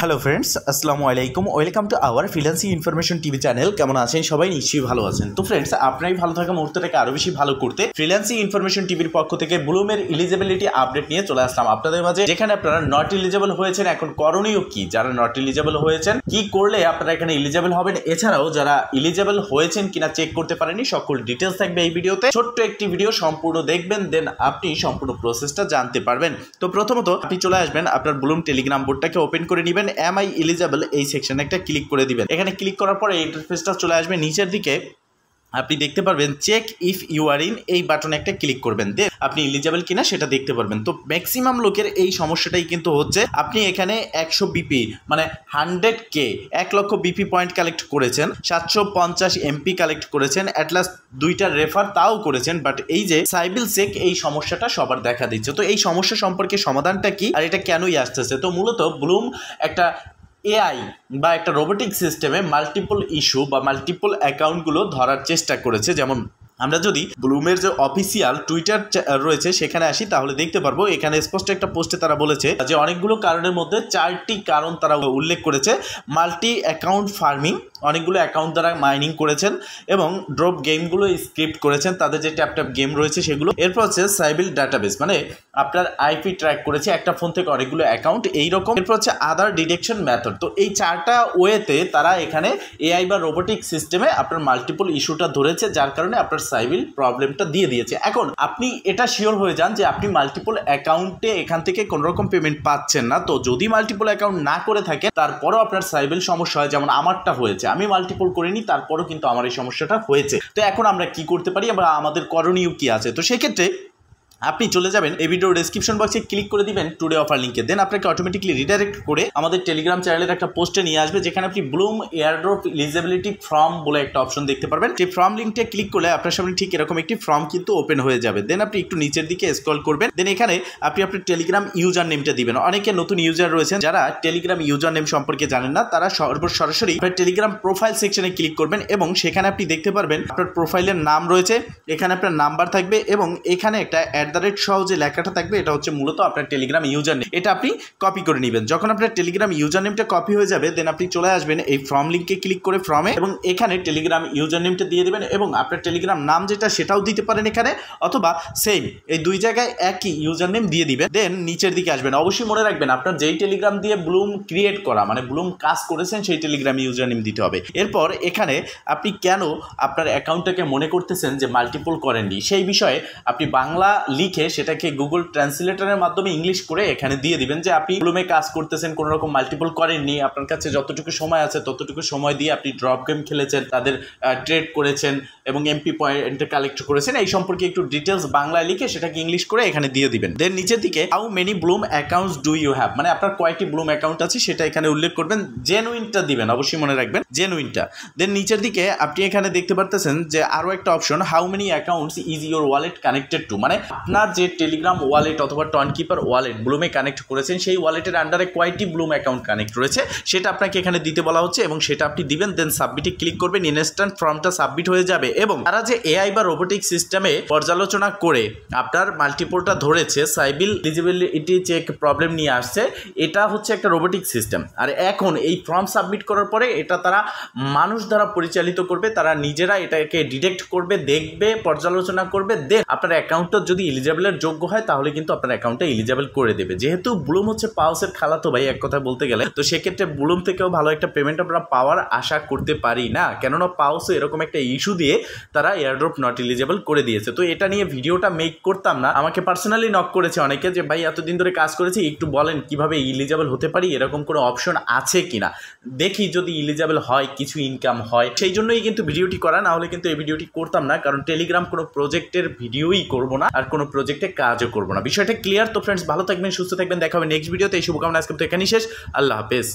Hello friends, আসসালামু আলাইকুম। Welcome to our freelancing information TV channel. কেমন আছেন সবাই? নিশ্চয়ই ভালো আছেন। তো ফ্রেন্ডস, আপনারই ভালো থাকা মুহূর্তটাকে আরও বেশি ভালো করতে ফ্রিল্যান্সিং ইনফরমেশন টিভির পক্ষ থেকে ব্লুমের এলিজিবিলিটি আপডেট নিয়ে চলে আসলাম আপনাদের মাঝে, যেখানে আপনারা নট এলিজিবল হয়েছেন এখন করণীয় কি, যারা নট এলিজিবল হয়েছেন কি করলে আপনারা এখানে এলিজিবল হবেন, এছাড়াও যারা এলিজিবল হয়েছেন কিনা চেক করতে পারেনি সকল ডিটেলস থাকবে এই ভিডিওতে। ছোট্ট একটি ভিডিও সম্পূর্ণ দেখবেন, দেন আপনি সম্পূর্ণ প্রসেসটা জানতে পারবেন। তো প্রথমত আপনি চলে আসবেন, আপনার ব্লুম টেলিগ্রাম বোর্ডটাকে ওপেন করে নেবেন। এম আই এলিজিবল এই সেকশনে একটা ক্লিক করে দিবেন। এখানে ক্লিক করার পরে এই ইন্টারফেসটা চলে আসবে। নিচের দিকে আপনি দেখতে পারবেন check if you are in, এই বাটনে একটা ক্লিক করবেন, দেন আপনি এলিজিবল কিনা সেটা দেখতে পারবেন। তো ম্যাক্সিমাম লোকের এই সমস্যাটাই কিন্তু হচ্ছে, আপনি এখানে 100 বিপি মানে 100K 1 লক্ষ বিপি পয়েন্ট কালেক্ট করেছেন, 750 এমপি কালেক্ট করেছেন, অ্যাটলাস্ট 2টা রেফার তাও করেছেন, বাট এই যে সাইবিল চেক এই সমস্যাটা সবার দেখা দিচ্ছে। তো এই সমস্যা সম্পর্কে সমাধানটা কি আর এটা কেনই আসতেছে? তো মূলত ব্লুম একটা এআই বা একটা রোবোটিক সিস্টেমে মাল্টিপল ইস্যু বা মাল্টিপল অ্যাকাউন্টগুলো ধরার চেষ্টা করেছে। যেমন আমরা যদি ব্লুমের যে অফিসিয়াল টুইটার রয়েছে সেখানে আসি, তাহলে দেখতে পারবো এখানে স্পষ্ট একটা পোস্টে তারা বলেছে যে অনেকগুলো কারণের মধ্যে 4টি কারণ তারা উল্লেখ করেছে। মাল্টি অ্যাকাউন্ট ফার্মিং, অনেকগুলো অ্যাকাউন্ট দ্বারা মাইনিং করেছেন এবং ড্রপ গেমগুলো স্ক্রিপ্ট করেছেন, তাদের যে ট্যাপ গেম রয়েছে সেগুলো। এরপর হচ্ছে সাইবিল ডাটাবেস, মানে আপনার আইপি ট্র্যাক করেছে একটা ফোন থেকে অনেকগুলো অ্যাকাউন্ট এইরকম। এরপর হচ্ছে আদার ডিটেকশন মেথড। তো এই 4টা ওয়েতে তারা এখানে এআই বা রোবোটিক সিস্টেমে আপনার মাল্টিপল ইস্যুটা ধরেছে, যার কারণে আপনার সাইবিল প্রবলেমটা দিয়ে দিয়েছে। এখন আপনি এটা শিওর হয়ে যান যে আপনি মাল্টিপল অ্যাকাউন্টে এখান থেকে কোনো রকম পেমেন্ট পাচ্ছেন না। তো যদি মাল্টিপল অ্যাকাউন্ট না করে থাকে তারপরও আপনার সাইবিল সমস্যা হয়, যেমন আমারটা হয়েছে, আমি মাল্টিপল করিনি তারপরও কিন্তু আমার এই সমস্যাটা হয়েছে। তো এখন আমরা কি করতে পারি, আমরা আমাদের করণীয় কি আছে? তো সেক্ষেত্রে আপনি চলে যাবেন এই ভিডিও ডেসক্রিপশন বক্সে, ক্লিক করে দিবেন টুডে অফার লিঙ্কে, দেন আপনাকে অটোমেটিকলি রিডাইরেক্ট করে আমাদের টেলিগ্রাম চ্যানেলের একটা পোস্টে নিয়ে আসবে, যেখানে আপনি ব্লুম এয়ারড্রপ এলিজিবিলিটি ফর্ম বলে একটা অপশন দেখতে পারবেন। সেই ফর্ম লিঙ্কটা ক্লিক করলে আপনার সামনে ঠিক এরকম একটি ফর্ম কিন্তু ওপেন হয়ে যাবে। দেন আপনি একটু নিচের দিকে স্ক্রল করবেন, দেন এখানে আপনি আপনার টেলিগ্রাম ইউজার নেমটা দিবেন। অনেকে নতুন ইউজার রয়েছেন যারা টেলিগ্রাম ইউজার নেম সম্পর্কে জানেন না, তারা সরাসরি আপনার টেলিগ্রাম প্রোফাইল সেকশনে ক্লিক করবেন এবং সেখানে আপনি দেখতে পারবেন আপনার প্রোফাইলের নাম রয়েছে, এখানে আপনার নাম্বার থাকবে এবং এখানে একটা @ সহ যে লেখাটা থাকবে এটা হচ্ছে মূলত আপনার টেলিগ্রাম ইউজার নেম। এটা আপনি কপি করে নেবেন। যখন আপনার টেলিগ্রাম ইউজার নেমটা কপি হয়ে যাবে, দেন আপনি চলে আসবেন এই ফর্ম লিঙ্কে ক্লিক করে ফর্মে, এবং এখানে টেলিগ্রাম ইউজার নেমটা দিয়ে দেবেন এবং আপনার টেলিগ্রাম নাম যেটা সেটাও দিতে পারেন এখানে, অথবা সেম এই দুই জায়গায় একই ইউজার নেম দিয়ে দিবেন। দেন নিচের দিকে আসবেন। অবশ্যই মনে রাখবেন আপনার যেই টেলিগ্রাম দিয়ে ব্লুম ক্রিয়েট করা মানে ব্লুম কাজ করেছেন সেই টেলিগ্রাম ইউজার নেম দিতে হবে। এরপর এখানে আপনি কেন আপনার অ্যাকাউন্টটাকে মনে করতেছেন যে মাল্টিপল করেননি সেই বিষয়ে আপনি বাংলা লিখে সেটাকে গুগল ট্রান্সলেটরের মাধ্যমে ইংলিশ করে এখানে দিয়ে দিবেন যে আপনি ব্লুমে কাজ করতেছেন, কোনো রকম মাল্টিপল করেননি, আপনার কাছে যতটুকু সময় আছে ততটুকু সময় দিয়ে আপনি ড্রপ গেম খেলেছেন, তাদের ট্রেড করেছেন এবং এমপি পয়েন্ট কালেক্ট করেছেন, এই সম্পর্কে একটু ডিটেলস বাংলায় লিখে সেটাকে ইংলিশ করে এখানে দিয়ে দিবেন। দেন নিচের দিকে how many bloom accounts do you have, মানে আপনার কয়েকটি ব্লুম অ্যাকাউন্ট আছে সেটা এখানে উল্লেখ করবেন, জেনুইনটা দিবেন, অবশ্যই মনে রাখবেন জেনুইনটা। দেন নিচের দিকে আপনি এখানে দেখতে পারতেছেন যে আরও একটা option, how many accounts is your wallet connected to, মানে আপনার যে টেলিগ্রাম ওয়ালেট অথবা টনকিপার ওয়ালেট ব্লুমে কানেক্ট করেছেন সেই ওয়ালেটের আন্ডারে কয়টি ব্লুম অ্যাকাউন্ট কানেক্ট রয়েছে সেটা আপনাকে এখানে দিতে বলা হচ্ছে এবং সেটা আপনি দিবেন। দেন সাবমিটে ক্লিক করবেন, ইনস্ট্যান্ট ফর্মটা সাবমিট হয়ে যাবে। এবং তারা যে এআই বা রোবোটিক সিস্টেমে পর্যালোচনা করে আপনার মাল্টিপলটা ধরেছে, সাইবিল এলিজিবিলিটি চেক প্রবলেম নিয়ে আসছে, এটা হচ্ছে একটা রোবোটিক সিস্টেম। আর এখন এই ফর্ম সাবমিট করার পরে এটা তারা মানুষ দ্বারা পরিচালিত করবে, তারা নিজেরা এটাকে ডিটেক্ট করবে, দেখবে, পর্যালোচনা করবে, দেন আপনার অ্যাকাউন্টটা যদি এলিজিবলের যোগ্য হয় তাহলে কিন্তু আপনার অ্যাকাউন্টটা এলিজিবল করে দেবে। যেহেতু ব্লুম হচ্ছে পাউসের খালাতো ভাই এক কথা বলতে গেলে, তো সেক্ষেত্রে ব্লুম থেকেও ভালো একটা পেমেন্ট আমরা পাওয়ার আশা করতে পারি না, কেননা পাউসও এরকম একটা ইস্যু দিয়ে তারা এয়ারড্রপ নট এলিজিবল করে দিয়েছে। তো এটা নিয়ে ভিডিওটা মেক করতাম না, আমাকে পার্সোনালি নক করেছে অনেকে যে ভাই এতদিন ধরে কাজ করেছি, একটু বলেন কিভাবে এলিজিবল হতে পারি, এরকম কোনো অপশন আছে কিনা, দেখি যদি এলিজিবল হয় কিছু ইনকাম হয়, সেই জন্যই কিন্তু ভিডিওটি করা, না হলে কিন্তু এই ভিডিওটি করতাম না, কারণ টেলিগ্রাম কোনো প্রজেক্টের ভিডিওই করব না আর কোনো প্রজেক্টে কাজও করব না। বিষয়টা ক্লিয়ার? তো ফ্রেন্ডস ভালো থাকবেন, সুস্থ থাকবেন, দেখা হবে নেক্সট ভিডিওতে। এই শুভকামনা আজকে তো এখানেই শেষ। আল্লাহ হাফেজ।